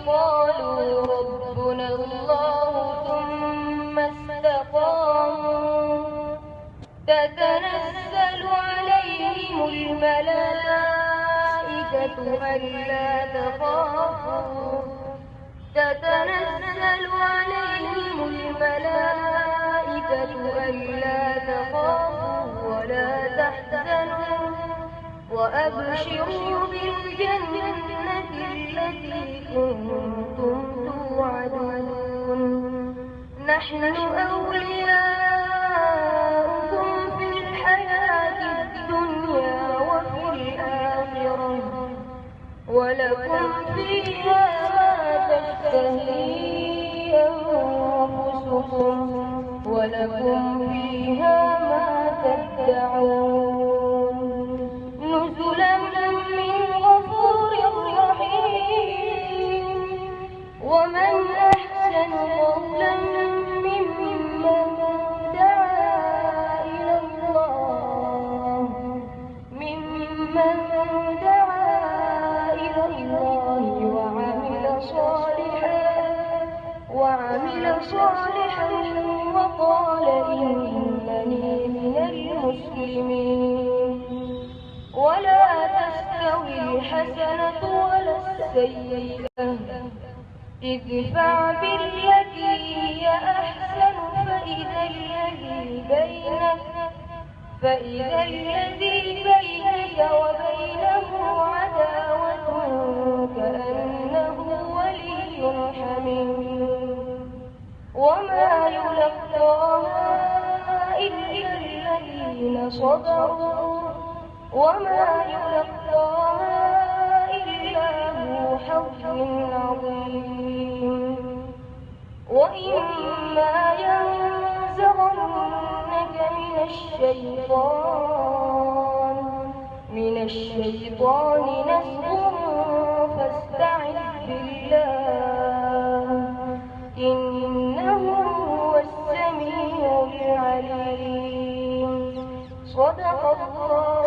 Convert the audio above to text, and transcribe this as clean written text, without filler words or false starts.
قالوا ربنا الله ثم استقاموا تتنزل عليهم الملائكة ألا تخافوا ولا تحزنوا وأبشروا بالجنة التي كنتم توعدون نحن أولياؤكم في الحياة الدنيا وفي الآخرة ولكم فيها ما تشتهي أنفسكم ولكم فيها ما تدعون نزلا من غفور رحيم ومن أحسن قولا ممن دعا إلى الله وعمل صالحا وقال إنني من المسلمين ولا تستوي الحسنة ولا السيئة ادفع بالتي هي أحسن فإذا الذي بينك وبينه عداوة كأنه ولي حميم وما يلقاها إلا الذين صبروا وما يلقاها إلا ذو حظ عظيم وإما ينزغنك من الشيطان نزغ فاستعذ بالله إنه هو السميع العليم صدق الله